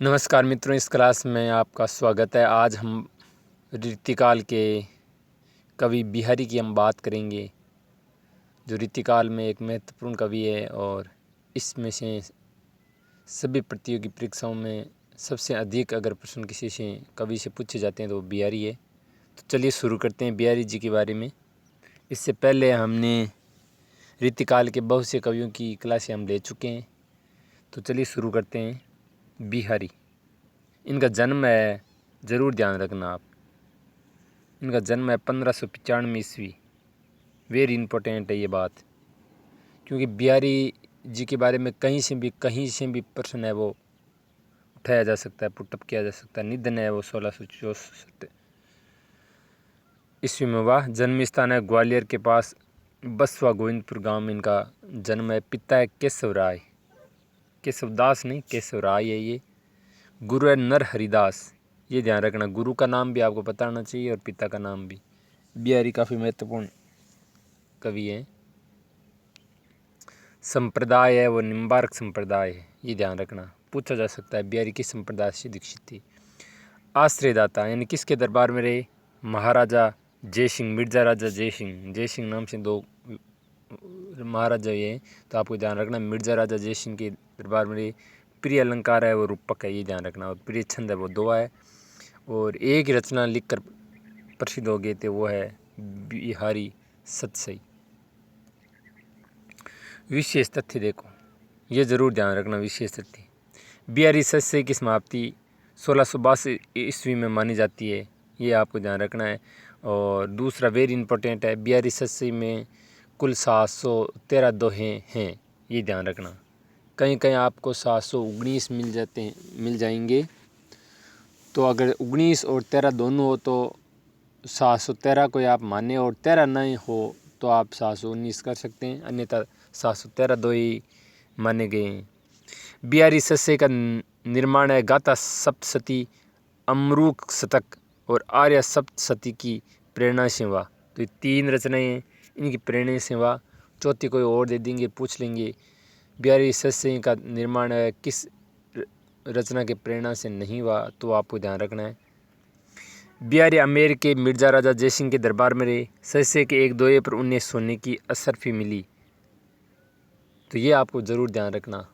नमस्कार मित्रों, इस क्लास में आपका स्वागत है। आज हम रीतिकाल के कवि बिहारी की हम बात करेंगे, जो रीतिकाल में एक महत्वपूर्ण कवि है और इसमें से सभी प्रतियोगी परीक्षाओं में सबसे अधिक अगर प्रश्न किसी से कवि से पूछे जाते हैं तो वो बिहारी है। तो चलिए शुरू करते हैं बिहारी जी के बारे में। इससे पहले हमने रीतिकाल के बहुत से कवियों की क्लासें हम ले चुके हैं, तो चलिए शुरू करते हैं। बिहारी, इनका जन्म है, ज़रूर ध्यान रखना आप, इनका जन्म है 1595 ईस्वी। वेरी इम्पोर्टेंट है ये बात, क्योंकि बिहारी जी के बारे में कहीं से भी प्रश्न है वो उठाया जा सकता है, पुटअप किया जा सकता है। निधन है वो 1664 ईस्वी में हुआ। जन्म स्थान है ग्वालियर के पास बसवा गोविंदपुर गांव में इनका जन्म है। पिता है केशव राय, केशवदास नहीं केशव राय है ये। गुरु है नर हरिदास, ये ध्यान रखना, गुरु का नाम भी आपको पता होना चाहिए और पिता का नाम भी। बिहारी काफ़ी महत्वपूर्ण कवि हैं। संप्रदाय है वो निम्बार्क संप्रदाय है, ये ध्यान रखना, पूछा जा सकता है बिहारी किस संप्रदाय से दीक्षित थी। आश्रयदाता यानी किसके दरबार में रहे? महाराजा जयसिंह, मिर्जा राजा जयसिंह, जयसिंह नाम से दो महाराजा ये, तो आपको ध्यान रखना मिर्जा राजा जयसिंह के दरबार में रहे। प्रिय अलंकार है वो रूपक है, ये ध्यान रखना, और प्रिय छंद है वो दोहा है। और एक ही रचना लिखकर प्रसिद्ध हो गए थे, वो है बिहारी सतसई। विशेष तथ्य देखो, ये ज़रूर ध्यान रखना विशेष तथ्य। बिहारी सतसई की समाप्ति 1682 ईस्वी में मानी जाती है, ये आपको ध्यान रखना है। और दूसरा वेरी इंपॉर्टेंट है, बिहारी सतसई में कुल 713 दोहे हैं, ये ध्यान रखना। कहीं कहीं आपको 719 मिल जाएंगे, तो अगर 19 और 13 दोनों हो तो 713 को आप माने, और 13 नहीं हो तो आप 719 कर सकते हैं, अन्यथा 713 दो ही माने गए हैं। बिहारी सतसई का निर्माण है गाथा सप्तशती, अमरूक शतक और आर्य सप्तशती की प्रेरणा से हुआ। तो ये तीन रचनाएं इनकी प्रेरणा से हुआ, चौथी कोई और दे देंगे, पूछ लेंगे। बिहारी सतसई का निर्माण है किस रचना के प्रेरणा से नहीं हुआ, तो आपको ध्यान रखना है। बिहारी अमेर के मिर्जा राजा जयसिंह के दरबार में रहे। सतसई के एक दोहे पर उन्हें सोने की असरफी मिली, तो ये आपको ज़रूर ध्यान रखना,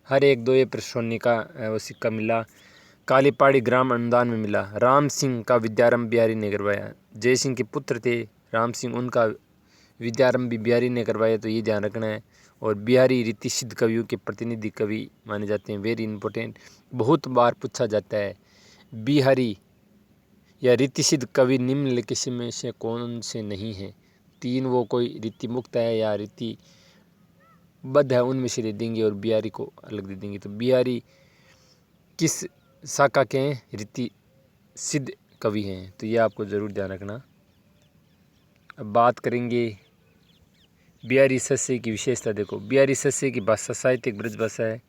हर एक दोहे पर सोने का वो सिक्का मिला। काली पहाड़ी ग्राम अनुदान में मिला। राम सिंह का विद्यारंभ बिहारी ने करवाया। जयसिंह के पुत्र थे राम सिंह, उनका विद्यारंभ भी बिहारी ने करवाया, तो ये ध्यान रखना है। और बिहारी रीतिसिद्ध कवियों के प्रतिनिधि कवि माने जाते हैं, वेरी इंपॉर्टेंट, बहुत बार पूछा जाता है। बिहारी या रीतिसिद्ध कवि निम्नलिखित में से कौन से नहीं है? तीन, वो कोई रीति मुक्त है या रीति बद्ध है, उनमें से दे देंगे और बिहारी को अलग दे देंगे। तो बिहारी किस शाखा के हैं? रीति सिद्ध कवि हैं, तो ये आपको ज़रूर ध्यान रखना। अब बात करेंगे बिहारी सतसई की विशेषता। देखो, बिहारी सतसई की भाषा साहित्यिक ब्रज भाषा है,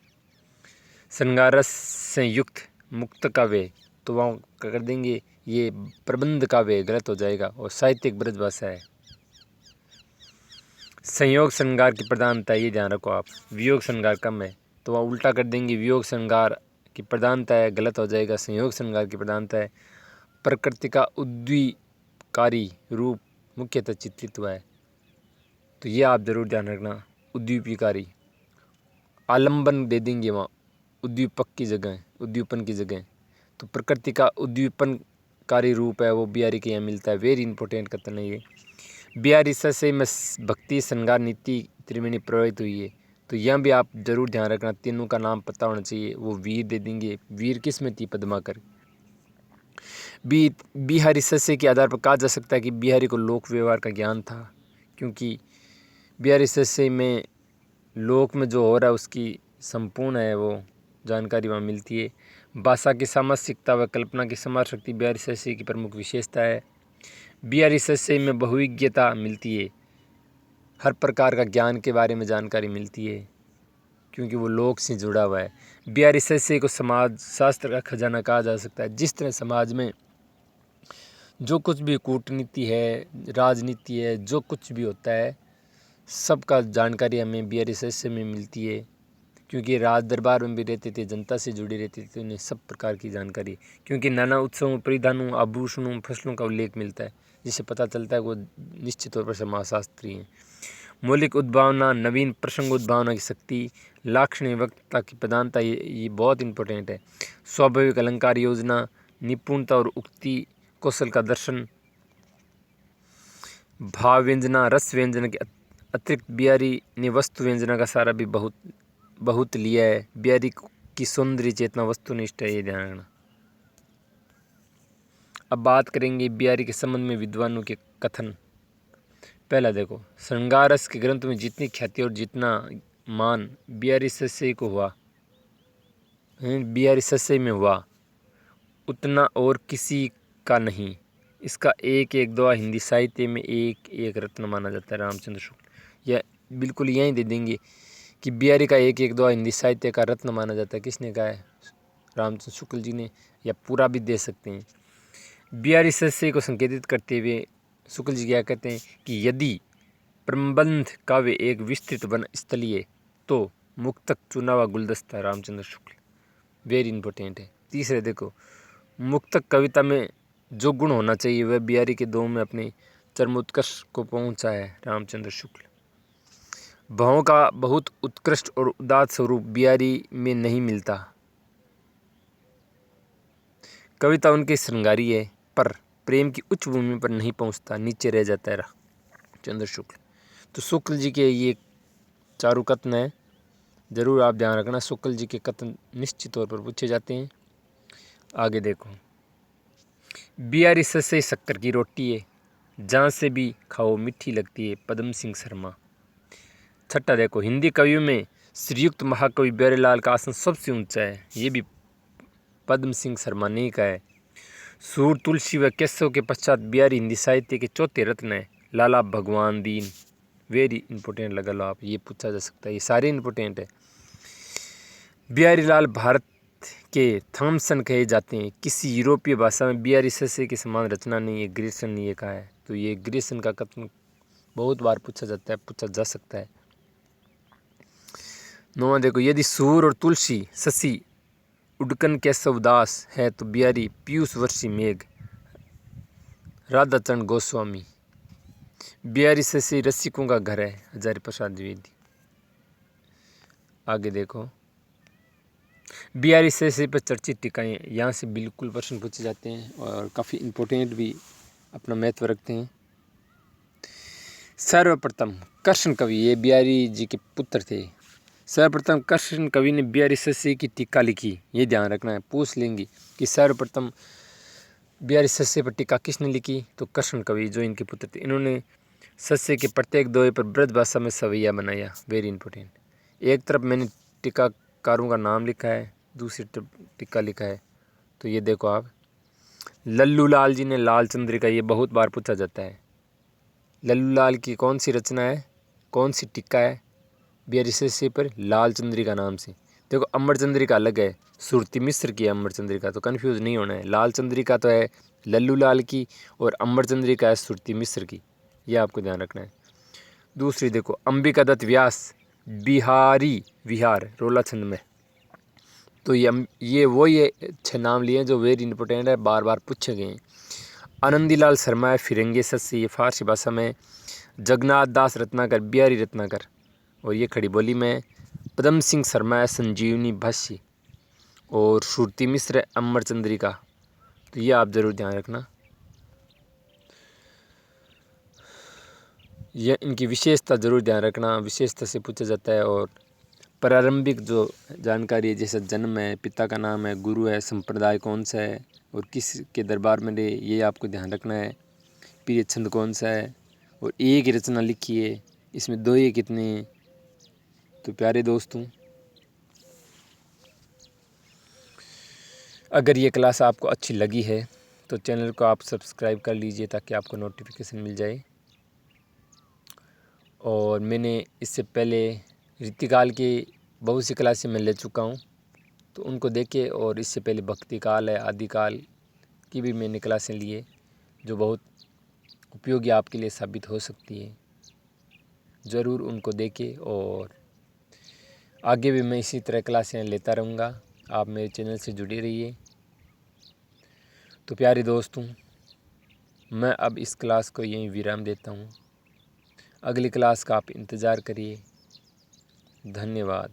श्रृंगार रस से युक्त मुक्त काव्य, तो वहाँ कर देंगे ये प्रबंध काव्य, गलत हो जाएगा, और साहित्यिक ब्रज भाषा है। संयोग श्रृंगार की प्रधानता, ये ध्यान रखो आप, वियोग श्रृंगार कम है, तो वहाँ उल्टा कर देंगे, वियोग श्रृंगार की प्रधानता है, गलत हो जाएगा, संयोग श्रृंगार की प्रधानता है। प्रकृति का उद्दीपकारी रूप मुख्यतः चित्रित हुआ है, तो ये आप ज़रूर ध्यान रखना, उद्दीपकारी। आलंबन दे देंगे वहाँ उद्दीपक की जगह, उद्दीपन की जगह, तो प्रकृति का उद्दीपनकारी रूप है वो बिहारी के यहाँ मिलता है, वेरी इंपॉर्टेंट कथन है ये। बिहारी सतसई में भक्ति श्रृंगार नीति त्रिवेणी प्रभावित हुई है, तो यह भी आप जरूर ध्यान रखना, तीनों का नाम पता होना चाहिए। वो वीर दे देंगे, वीर किस में थी? पद्माकर। बिहारी सतसई के आधार पर कहा जा सकता है कि बिहारी को लोक व्यवहार का ज्ञान था, क्योंकि बिहारी सतसई में लोक में जो हो रहा है उसकी संपूर्ण है वो जानकारी वहाँ मिलती है। भाषा की सामसिकता व कल्पना की समाज शक्ति बिहारी सतसई की प्रमुख विशेषता है। बिहारी सतसई में बहुविज्ञता मिलती है, हर प्रकार का ज्ञान के बारे में जानकारी मिलती है, क्योंकि वो लोक से जुड़ा हुआ है। बिहारी सतसई को समाज शास्त्र का खजाना कहा जा सकता है। जिस तरह समाज में जो कुछ भी कूटनीति है, राजनीति है, जो कुछ भी होता है, सबका जानकारी हमें बिहारी सतसई में मिलती है, क्योंकि राज दरबार में भी रहते थे, जनता से जुड़े रहते थे, तो उन्हें सब प्रकार की जानकारी, क्योंकि नाना उत्सवों, परिधानों, आभूषणों, फसलों का उल्लेख मिलता है, जिससे पता चलता है वो निश्चित तौर पर समाजशास्त्री हैं। मौलिक उद्भावना, नवीन प्रसंग उद्भावना की शक्ति, लाक्षणिक वक्ता की प्रधानता, ये बहुत इंपॉर्टेंट है। स्वाभाविक अलंकार योजना, निपुणता और उक्ति कौशल का दर्शन, भाव व्यंजना, रस व्यंजन के अतिरिक्त बिहारी ने वस्तु व्यंजना का सारा भी बहुत लिया है। बिहारी की सौंदर्य चेतना वस्तुनिष्ठ है, ये ध्यान रखना। अब बात करेंगे बिहारी के संबंध में विद्वानों के कथन। पहला देखो, श्रृंगार रस के ग्रंथ में जितनी ख्याति और जितना मान बिहारी सस्से को हुआ, बिहारी सस्से में हुआ, उतना और किसी का नहीं। इसका एक एक दुआ हिंदी साहित्य में एक एक रत्न माना जाता है। रामचंद्र शुक्ल यह बिल्कुल यहीं दे देंगे कि बिहारी का एक एक दुआ हिंदी साहित्य का रत्न माना जाता है। किसने कहा है? रामचंद्र शुक्ल जी ने, या पूरा भी दे सकते हैं। बिहारी सस्से को संकेतित करते हुए शुक्ल जी क्या कहते हैं कि यदि प्रबंध काव्य एक विस्तृत वन स्थलीय तो मुक्तक चुना हुआ गुलदस्ता। रामचंद्र शुक्ल वेरी इंपॉर्टेंट है। तीसरे देखो, मुक्तक कविता में जो गुण होना चाहिए वह बिहारी के दो में अपने चरमोत्कर्ष को पहुंचा है। रामचंद्र शुक्ल भावों का बहुत उत्कृष्ट और उदात्त स्वरूप बिहारी में नहीं मिलता। कविता उनकी श्रृंगारी है, पर प्रेम की उच्च भूमि पर नहीं पहुंचता, नीचे रह जाता है। रामचंद्र शुक्ल, तो शुक्ल जी के ये चारों कथन है, जरूर आप ध्यान रखना। शुक्ल जी के कथन निश्चित तौर पर पूछे जाते हैं। आगे देखो, बिहारी सस्से शक्कर की रोटी है, जहाँ से भी खाओ मीठी लगती है। पद्म सिंह शर्मा। छठा देखो, हिंदी कवियों में श्रीयुक्त महाकवि प्यारेलाल का आसन सबसे ऊंचा है, ये भी पद्म सिंह शर्मा ने कहा है। सूर, तुलसी व केशव के पश्चात बिहारी हिंदी साहित्य के चौथे रत्न है। लाला भगवान दीन, वेरी इंपॉर्टेंट लगा लो आप, ये पूछा जा सकता है, ये सारे इंपॉर्टेंट है। बिहारी लाल भारत के थॉमसन कहे जाते हैं। किसी यूरोपीय भाषा में बिहारी सस्से के समान रचना नहीं है, ग्रेसन ने ये कहा है। तो ये ग्रेसन का कथन बहुत बार पूछा जाता है, पूछा जा सकता है। नौवां देखो, यदि सूर और तुलसी शशि उडकन केशव दास है तो बिहारी पीयूष वर्षी मेघ। राधाचरण गोस्वामी। बिहारी शशि रसिकों का घर है। हजारी प्रसाद द्विवेदी। आगे देखो, बिहारी शशि पर चर्चित टीकाएँ, यहाँ से बिल्कुल प्रश्न पूछे जाते हैं और काफ़ी इम्पोर्टेंट भी अपना महत्व रखते हैं। सर्वप्रथम कृष्ण कवि, ये बिहारी जी के पुत्र थे। सर्वप्रथम कृष्ण कवि ने बिहारी सस्से की टीका लिखी, ये ध्यान रखना है, पूछ लेंगे कि सर्वप्रथम बिहारी सस्से पर टीका किसने लिखी, तो कृष्ण कवि जो इनके पुत्र थे। इन्होंने सस्से के प्रत्येक दोहे पर ब्रज भाषा में सवैया बनाया, वेरी इंपॉर्टेंट। एक तरफ मैंने टीकाकारों का नाम लिखा है, दूसरी तरफ टीका लिखा है, तो ये देखो आप, लल्लू लाल जी ने लाल चंद्रिका, ये बहुत बार पूछा जाता है। लल्लू लाल की कौन सी रचना है, कौन सी टीका है बिहारी सस्से पर? लाल चंद्रिका नाम से। देखो, अमर चंद्रिका अलग है, सुरती मिश्र की अमर चंद्रिका, तो कन्फ्यूज़ नहीं होना है। लाल चंद्रिका तो है लल्लू लाल की और अमर चंद्रिका है सुरती मिश्र की, यह आपको ध्यान रखना है। दूसरी देखो, अंबिका दत्त व्यास बिहारी विहार रोलाछंद में, तो ये वही है, 6 नाम लिए जो वेरी इंपॉर्टेंट है, बार बार पूछे गए हैं। आनंदीलाल शर्मा है फिरंगे सस्से, ये फारसी भाषा में। जगन्नाथ दास रत्नाकर बिहारी रत्नाकर, और ये खड़ी बोली में। पद्म सिंह शर्मा है संजीवनी भाष्य, और श्रुति मिश्र है अमर चंद्रिका, तो ये आप जरूर ध्यान रखना। यह इनकी विशेषता जरूर ध्यान रखना, विशेषता से पूछा जाता है। और प्रारंभिक जो जानकारी है, जैसे जन्म है, पिता का नाम है, गुरु है, संप्रदाय कौन सा है और किस के दरबार में रहे, ये आपको ध्यान रखना है। प्रिय छंद कौन सा है, और एक ही रचना लिखी है, इसमें दोहे कितने हैं। तो प्यारे दोस्तों, अगर ये क्लास आपको अच्छी लगी है तो चैनल को आप सब्सक्राइब कर लीजिए ताकि आपको नोटिफिकेशन मिल जाए। और मैंने इससे पहले ऋतिकाल की बहुत सी क्लासें मैं ले चुका हूँ, तो उनको देखें। और इससे पहले भक्ति काल है, आदिकाल की भी मैंने क्लासें ली है, जो बहुत उपयोगी आपके लिए साबित हो सकती है। ज़रूर उनको देखें और आगे भी मैं इसी तरह क्लासें लेता रहूँगा। आप मेरे चैनल से जुड़े रहिए। तो प्यारे दोस्तों, मैं अब इस क्लास को यहीं विराम देता हूँ। अगली क्लास का आप इंतज़ार करिए। धन्यवाद।